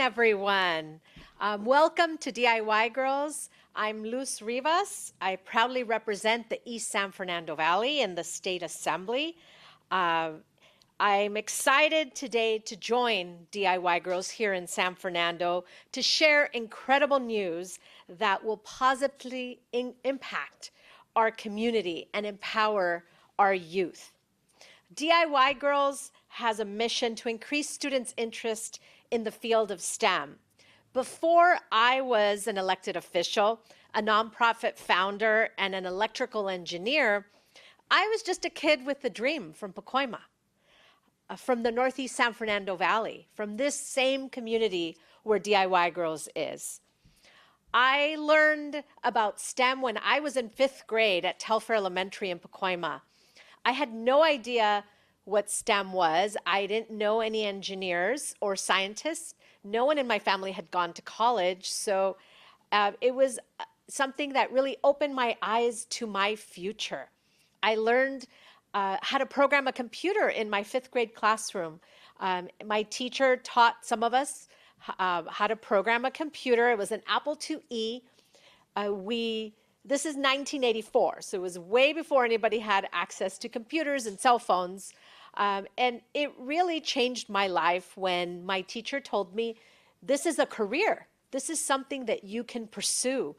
everyone. Welcome to DIY Girls. I'm Luz Rivas. I proudly represent the East San Fernando Valley in the State Assembly. I'm excited today to join DIY Girls here in San Fernando to share incredible news that will positively impact our community and empower our youth. DIY Girls has a mission to increase students' interest in the field of STEM. Before I was an elected official, a nonprofit founder, and an electrical engineer, I was just a kid with a dream from Pacoima, from the Northeast San Fernando Valley, from this same community where DIY Girls is. I learned about STEM when I was in 5th grade at Telfair Elementary in Pacoima. I had no idea what STEM was. I didn't know any engineers or scientists. No one in my family had gone to college, so it was something that really opened my eyes to my future. I learned how to program a computer in my 5th grade classroom. My teacher taught some of us how to program a computer. It was an Apple IIe. This is 1984, so it was way before anybody had access to computers and cell phones. And it really changed my life when my teacher told me, this is a career. This is something that you can pursue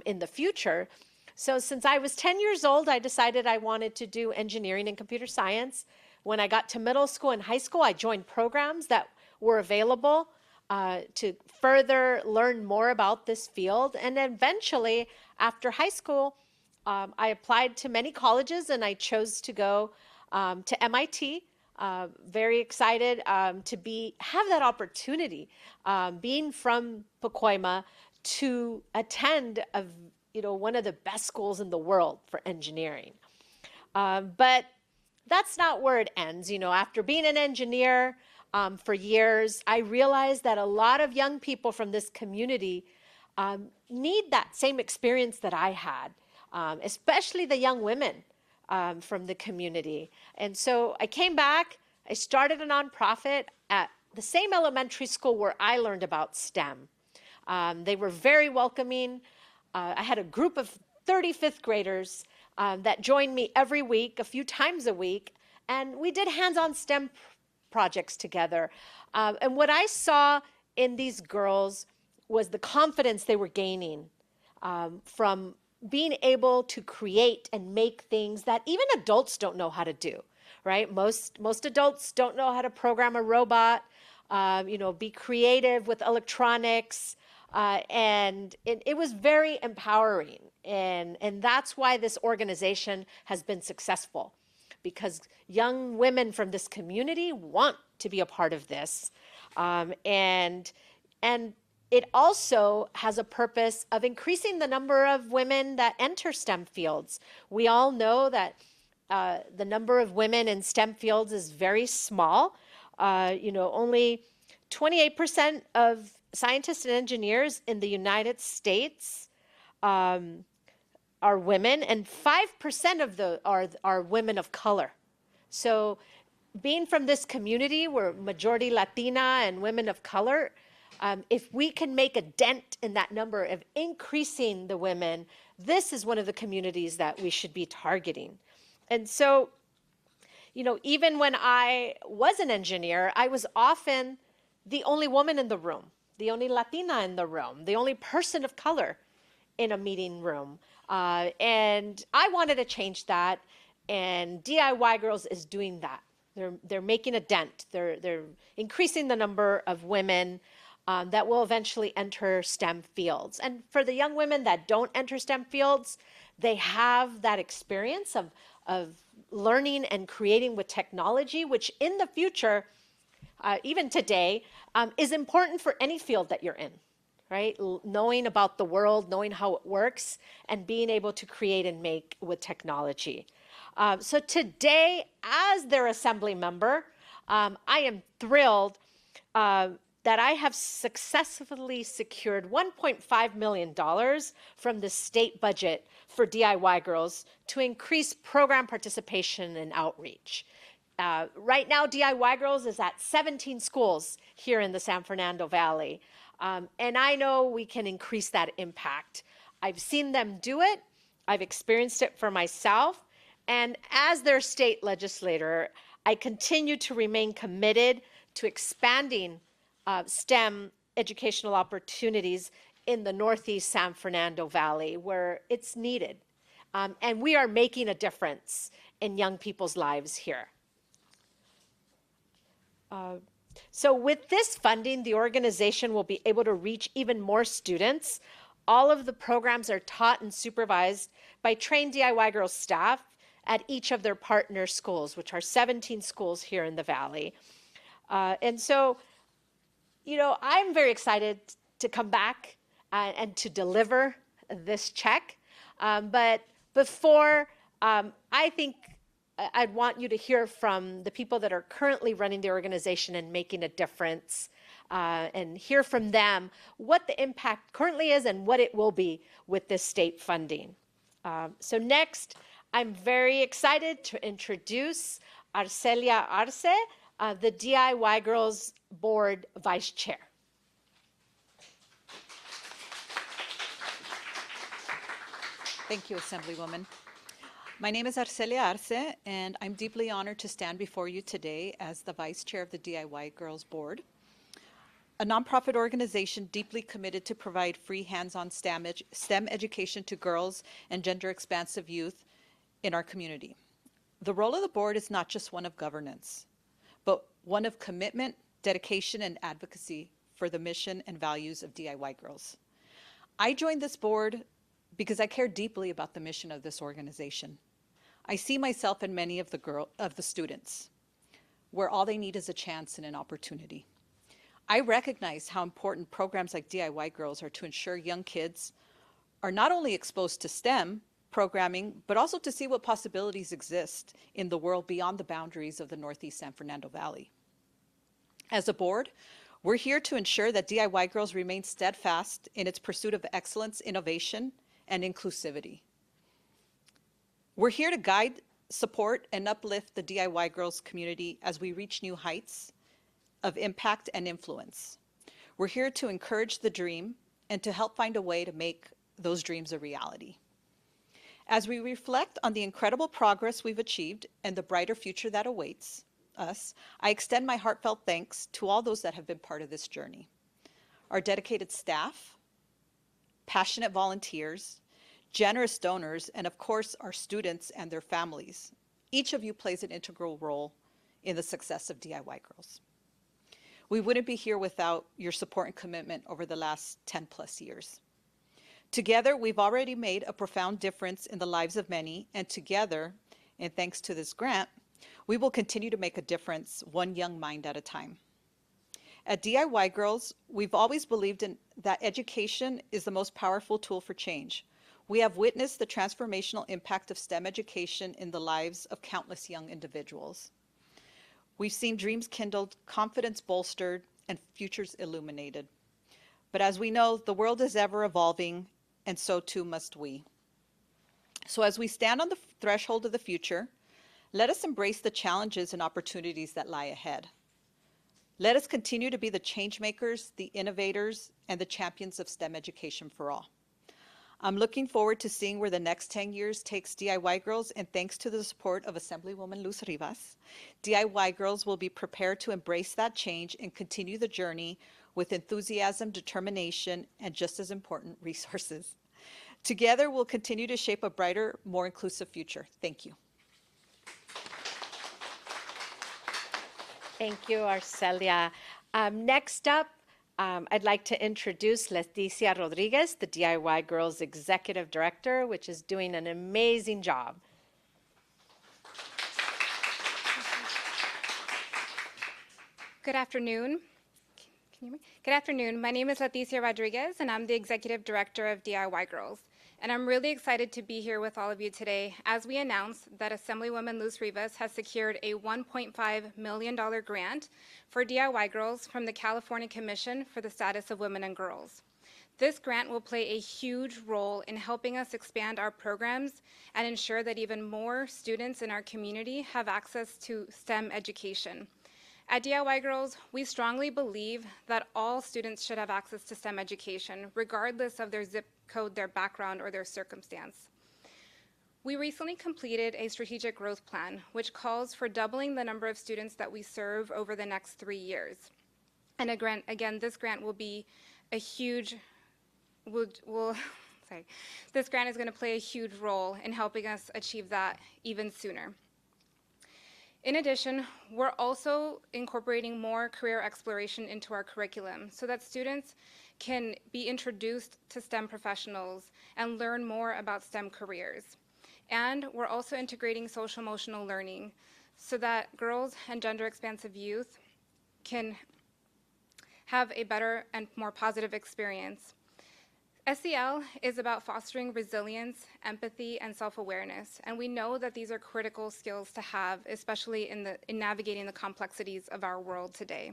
in the future. So since I was 10 years old, I decided I wanted to do engineering and computer science. When I got to middle school and high school, I joined programs that were available to further learn more about this field. And eventually, after high school, I applied to many colleges and I chose to go to MIT. Very excited to have that opportunity, being from Pacoima, to attend one of the best schools in the world for engineering. But that's not where it ends. After being an engineer for years, I realized that a lot of young people from this community need that same experience that I had, especially the young women from the community. And so I came back, I started a nonprofit at the same elementary school where I learned about STEM. They were very welcoming. I had a group of 35th graders that joined me every week, a few times a week, and we did hands-on STEM projects together. And what I saw in these girls was the confidence they were gaining from being able to create and make things that even adults don't know how to do, right? Most adults don't know how to program a robot, be creative with electronics, and it was very empowering. And that's why this organization has been successful, because young women from this community want to be a part of this. And it also has a purpose of increasing the number of women that enter STEM fields. We all know that the number of women in STEM fields is very small. Only 28% of scientists and engineers in the United States are women, and 5% are women of color. So being from this community, we're majority Latina and women of color, if we can make a dent in that number of increasing the women, this is one of the communities that we should be targeting. And so, even when I was an engineer, I was often the only woman in the room, the only Latina in the room, the only person of color in a meeting room. And I wanted to change that, and DIY Girls is doing that. They're making a dent. They're increasing the number of women that will eventually enter STEM fields. And for the young women that don't enter STEM fields, they have that experience of learning and creating with technology, which in the future, even today, is important for any field that you're in, right? Knowing about the world, knowing how it works, and being able to create and make with technology. So today, as their assembly member, I am thrilled that I have successfully secured $1.5 million from the state budget for DIY Girls to increase program participation and outreach. Right now, DIY Girls is at 17 schools here in the San Fernando Valley. And I know we can increase that impact. I've seen them do it. I've experienced it for myself. And as their state legislator, I continue to remain committed to expanding STEM educational opportunities in the Northeast San Fernando Valley where it's needed. And we are making a difference in young people's lives here. So with this funding, the organization will be able to reach even more students. All of the programs are taught and supervised by trained DIY Girls staff at each of their partner schools, which are 17 schools here in the Valley. And so, you know, I'm very excited to come back and to deliver this check. But before, I think I'd want you to hear from the people that are currently running the organization and making a difference, and hear from them what the impact currently is and what it will be with this state funding. So next, I'm very excited to introduce Arcelia Arce, the DIY Girls Board Vice Chair. Thank you, Assemblywoman. My name is Arcelia Arce, and I'm deeply honored to stand before you today as the Vice Chair of the DIY Girls Board, a nonprofit organization deeply committed to provide free hands-on STEM education to girls and gender-expansive youth in our community. The role of the board is not just one of governance, but one of commitment, dedication, and advocacy for the mission and values of DIY Girls. I joined this board because I care deeply about the mission of this organization. I see myself in many of the students, where all they need is a chance and an opportunity. I recognize how important programs like DIY Girls are to ensure young kids are not only exposed to STEM programming, but also to see what possibilities exist in the world beyond the boundaries of the Northeast San Fernando Valley. As a board, we're here to ensure that DIY Girls remain steadfast in its pursuit of excellence, innovation, and inclusivity. We're here to guide, support, and uplift the DIY Girls community as we reach new heights of impact and influence. We're here to encourage the dream and to help find a way to make those dreams a reality. As we reflect on the incredible progress we've achieved and the brighter future that awaits us, I extend my heartfelt thanks to all those that have been part of this journey. Our dedicated staff, passionate volunteers, generous donors, and of course, our students and their families. Each of you plays an integral role in the success of DIY Girls. We wouldn't be here without your support and commitment over the last 10 plus years. Together, we've already made a profound difference in the lives of many, and together, and thanks to this grant, we will continue to make a difference one young mind at a time. At DIY Girls, we've always believed that education is the most powerful tool for change. We have witnessed the transformational impact of STEM education in the lives of countless young individuals. We've seen dreams kindled, confidence bolstered, and futures illuminated. But as we know, the world is ever evolving, and so too must we. So as we stand on the threshold of the future, let us embrace the challenges and opportunities that lie ahead. Let us continue to be the change makers, the innovators, and the champions of STEM education for all. I'm looking forward to seeing where the next 10 years takes DIY Girls, and thanks to the support of Assemblywoman Luz Rivas, DIY Girls will be prepared to embrace that change and continue the journey with enthusiasm, determination, and just as important, resources. Together, we'll continue to shape a brighter, more inclusive future. Thank you. Thank you, Arcelia. Next up, I'd like to introduce Leticia Rodriguez, the DIY Girls Executive Director, which is doing an amazing job. Good afternoon. Can you hear me? Good afternoon. My name is Leticia Rodriguez, and I'm the Executive Director of DIY Girls. And I'm really excited to be here with all of you today as we announce that Assemblywoman Luz Rivas has secured a $1.5 million grant for DIY Girls from the California Commission for the Status of Women and Girls. This grant will play a huge role in helping us expand our programs and ensure that even more students in our community have access to STEM education. At DIY Girls, we strongly believe that all students should have access to STEM education, regardless of their zip code, their background, or their circumstance. We recently completed a strategic growth plan, which calls for doubling the number of students that we serve over the next 3 years. And again, this grant will be a huge, this grant is going to play a huge role in helping us achieve that even sooner. In addition, we're also incorporating more career exploration into our curriculum so that students can be introduced to STEM professionals and learn more about STEM careers. And we're also integrating social-emotional learning so that girls and gender-expansive youth can have a better and more positive experience. SEL is about fostering resilience, empathy, and self-awareness, and we know that these are critical skills to have, especially in navigating the complexities of our world today.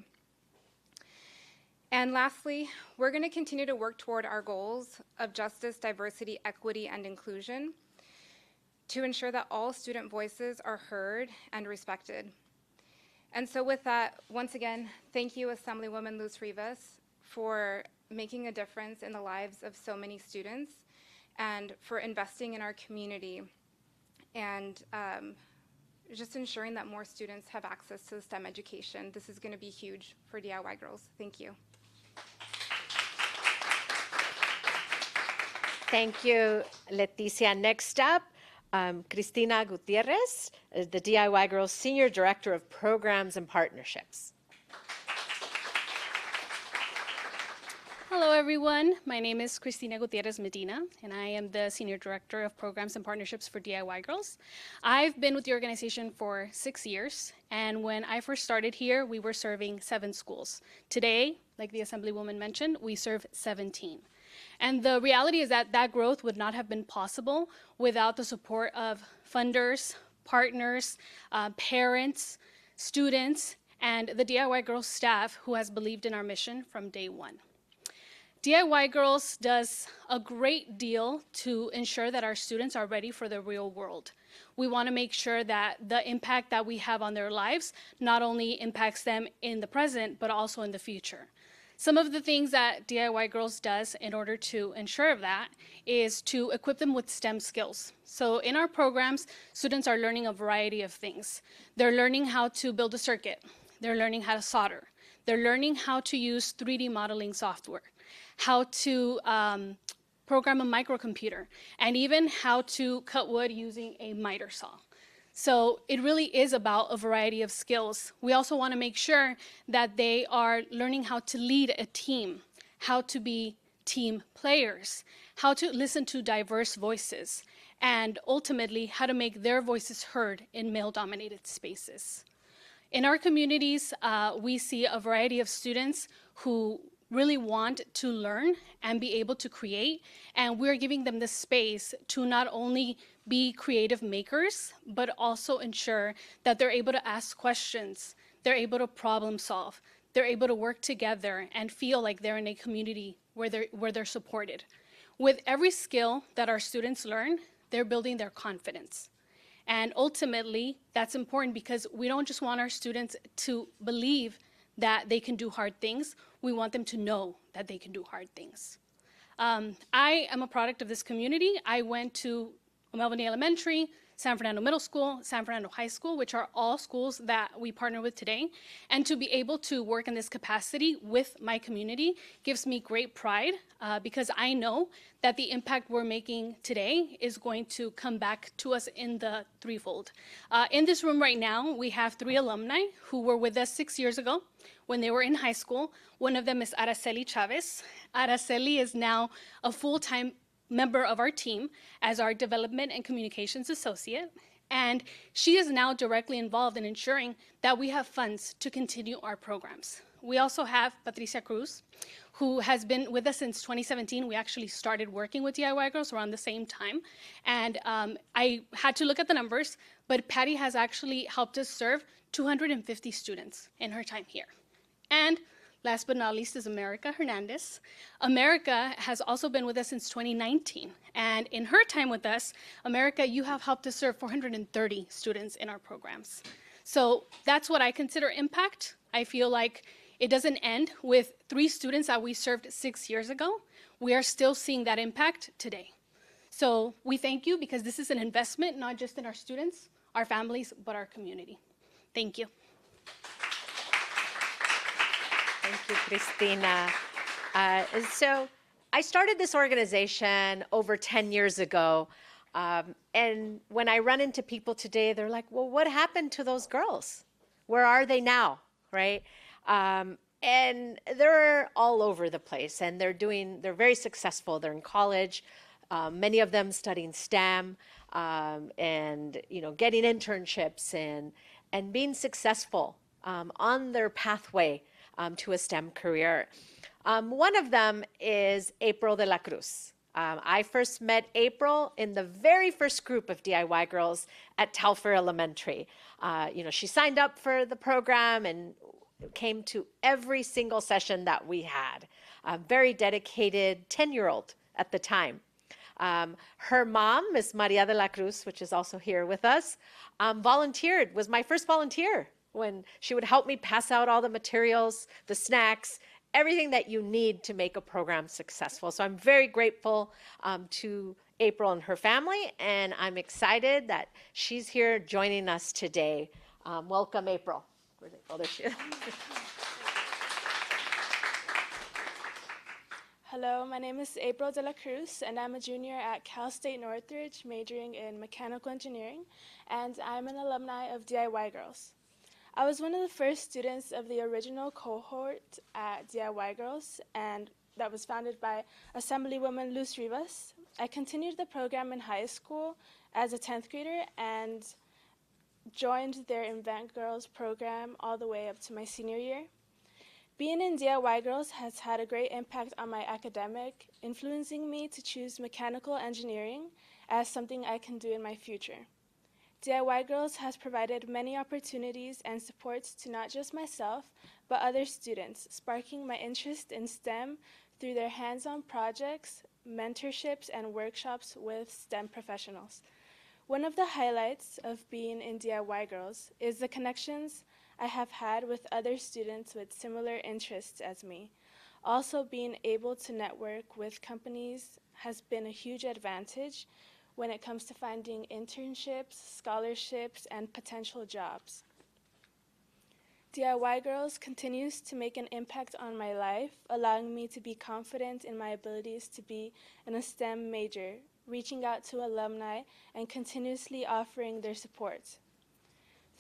And lastly, we're going to continue to work toward our goals of justice, diversity, equity, and inclusion to ensure that all student voices are heard and respected. And so with that, once again, thank you, Assemblywoman Luz Rivas, for making a difference in the lives of so many students and for investing in our community and just ensuring that more students have access to STEM education. This is going to be huge for DIY Girls. Thank you. Thank you, Leticia. Next up, Cristina Gutierrez, the DIY Girls Senior Director of Programs and Partnerships. Hello, everyone. My name is Cristina Gutierrez Medina, and I am the Senior Director of Programs and Partnerships for DIY Girls. I've been with the organization for 6 years, and when I first started here, we were serving 7 schools. Today, like the Assemblywoman mentioned, we serve 17. And the reality is that that growth would not have been possible without the support of funders, partners, parents, students, and the DIY Girls staff who has believed in our mission from day one. DIY Girls does a great deal to ensure that our students are ready for the real world. We want to make sure that the impact that we have on their lives not only impacts them in the present, but also in the future. Some of the things that DIY Girls does in order to ensure that is to equip them with STEM skills. So in our programs, students are learning a variety of things. They're learning how to build a circuit. They're learning how to solder. They're learning how to use 3D modeling software, how to program a microcomputer, and even how to cut wood using a miter saw. So it really is about a variety of skills. We also want to make sure that they are learning how to lead a team, how to be team players, how to listen to diverse voices, and ultimately how to make their voices heard in male-dominated spaces. In our communities, we see a variety of students who really want to learn and be able to create, and we're giving them the space to not only be creative makers, but also ensure that they're able to ask questions, they're able to problem solve, they're able to work together and feel like they're in a community where they're supported. With every skill that our students learn, they're building their confidence. And ultimately, that's important because we don't just want our students to believe that they can do hard things. We want them to know that they can do hard things. I am a product of this community. I went to Melvin Elementary, San Fernando Middle School, San Fernando High School, which are all schools that we partner with today. And to be able to work in this capacity with my community gives me great pride because I know that the impact we're making today is going to come back to us in the threefold. In this room right now, we have 3 alumni who were with us 6 years ago when they were in high school. One of them is Araceli Chavez. Araceli is now a full-time member of our team as our Development and Communications Associate, and she is now directly involved in ensuring that we have funds to continue our programs. We also have Patricia Cruz, who has been with us since 2017. We actually started working with DIY Girls around the same time, and I had to look at the numbers, but Patty has actually helped us serve 250 students in her time here. And Last but not least is America Hernandez. America has also been with us since 2019. And in her time with us, America, you have helped us serve 430 students in our programs. So that's what I consider impact. I feel like it doesn't end with 3 students that we served 6 years ago. We are still seeing that impact today. So we thank you because this is an investment, not just in our students, our families, but our community. Thank you. Thank you, Cristina. So I started this organization over 10 years ago. And when I run into people today, they're like, well, what happened to those girls? Where are they now, right? And they're all over the place, and they're very successful. They're in college, many of them studying STEM, and getting internships and being successful on their pathway to a STEM career. One of them is April de la Cruz. I first met April in the very first group of DIY girls at Telfair Elementary. She signed up for the program and came to every single session that we had. A very dedicated 10-year-old at the time. Her mom, Miss Maria de la Cruz, which is also here with us, volunteered, was my first volunteer when she would help me pass out all the materials, the snacks, everything that you need to make a program successful. So I'm very grateful to April and her family, and I'm excited that she's here joining us today. Welcome, April. Where's April? Oh, there she is. Hello, my name is April de la Cruz, and I'm a junior at Cal State Northridge, majoring in mechanical engineering, and I'm an alumni of DIY Girls. I was one of the first students of the original cohort at DIY Girls, and that was founded by Assemblywoman Luz Rivas. I continued the program in high school as a 10th grader and joined their Invent Girls program all the way up to my senior year. Being in DIY Girls has had a great impact on my academic, influencing me to choose mechanical engineering as something I can do in my future. DIY Girls has provided many opportunities and supports to not just myself, but other students, sparking my interest in STEM through their hands-on projects, mentorships, and workshops with STEM professionals. One of the highlights of being in DIY Girls is the connections I have had with other students with similar interests as me. Also, being able to network with companies has been a huge advantage when it comes to finding internships, scholarships, and potential jobs. DIY Girls continues to make an impact on my life, allowing me to be confident in my abilities to be in a STEM major, reaching out to alumni, and continuously offering their support.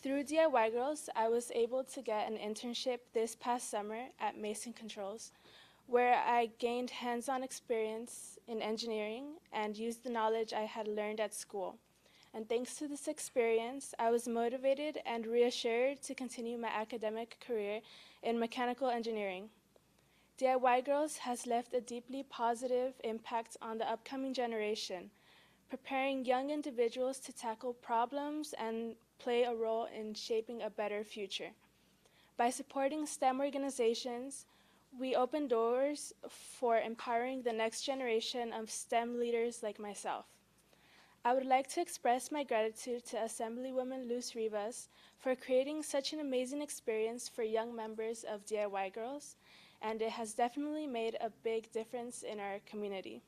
Through DIY Girls, I was able to get an internship this past summer at Mason Controls, where I gained hands-on experience in engineering and used the knowledge I had learned at school. And thanks to this experience, I was motivated and reassured to continue my academic career in mechanical engineering. DIY Girls has left a deeply positive impact on the upcoming generation, preparing young individuals to tackle problems and play a role in shaping a better future. By supporting STEM organizations, we open doors for empowering the next generation of STEM leaders like myself. I would like to express my gratitude to Assemblywoman Luz Rivas for creating such an amazing experience for young members of DIY Girls, and it has definitely made a big difference in our community.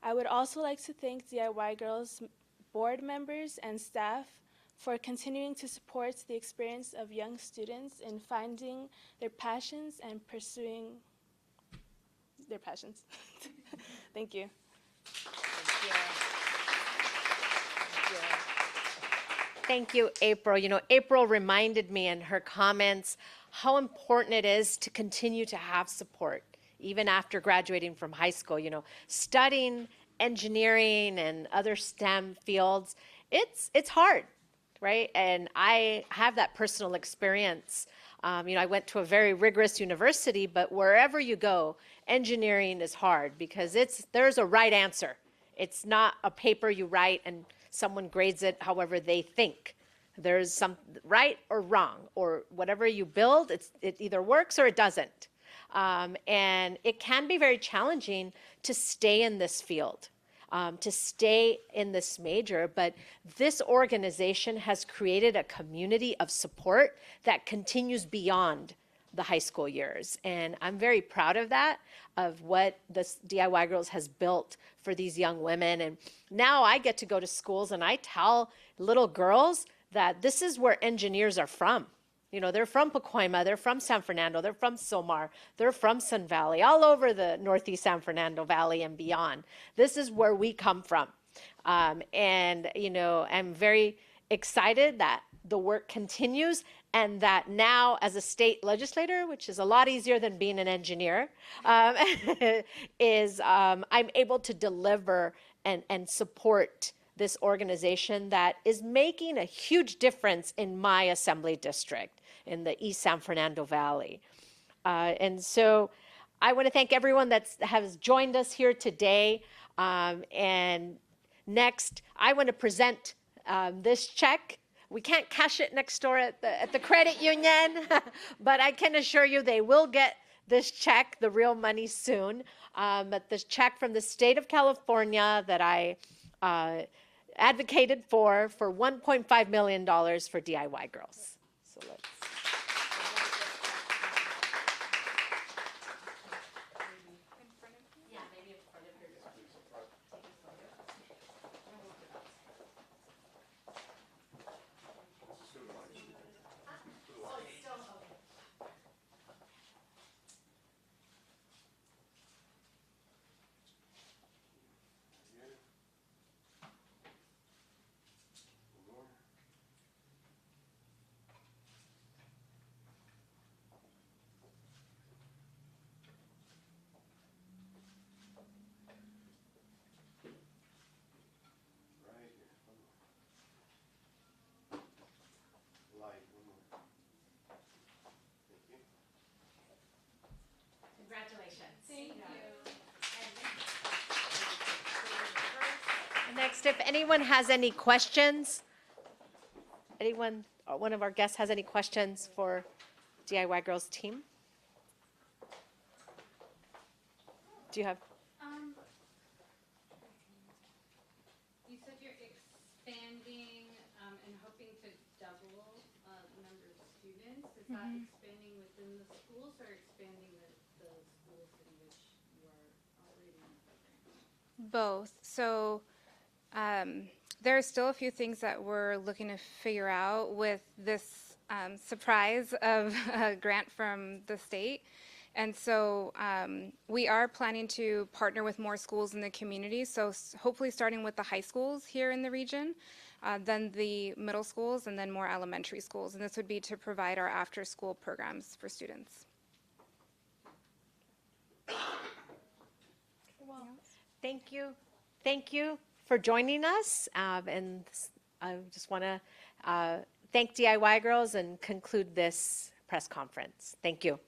I would also like to thank DIY Girls board members and staff for continuing to support the experience of young students in finding their passions and pursuing their passions. Thank you. Thank you, April. April reminded me in her comments how important it is to continue to have support, even after graduating from high school. Studying engineering and other STEM fields, it's hard, right? And I have that personal experience. I went to a very rigorous university, but wherever you go, engineering is hard because there's a right answer. It's not a paper you write and someone grades it however they think. There's some right or wrong, or whatever you build, it either works or it doesn't. And it can be very challenging to stay in this field, to stay in this major. But this organization has created a community of support that continues beyond the high school years. And I'm very proud of that, of what this DIY Girls has built for these young women. And now I get to go to schools and I tell little girls that this is where engineers are from. You know, they're from Pacoima, they're from San Fernando, they're from Silmar, they're from Sun Valley, all over the Northeast San Fernando Valley and beyond. This is where we come from. And, you know, I'm very excited that the work continues and that now as a state legislator, which is a lot easier than being an engineer, I'm able to deliver and support this organization that is making a huge difference in my assembly district in the East San Fernando Valley. And so I want to thank everyone that has joined us here today. And next, I want to present this check. We can't cash it next door at the credit union, but I can assure you they will get this check, the real money, soon. But this check from the state of California that I advocated for $1.5 million for DIY Girls. So let's. Congratulations. Thank you. Next, if anyone has any questions, anyone, or one of our guests has any questions for DIY Girls team? Do you have? You said you're expanding and hoping to double the number of students. Is that expanding within the schools or expanding the schools in which you are operating the program? Both. So there are still a few things that we're looking to figure out with this surprise of a grant from the state. And so we are planning to partner with more schools in the community. So hopefully starting with the high schools here in the region, then the middle schools, and then more elementary schools. And this would be to provide our after-school programs for students. Well, thank you. Thank you for joining us. And I just want to thank DIY Girls and conclude this press conference. Thank you.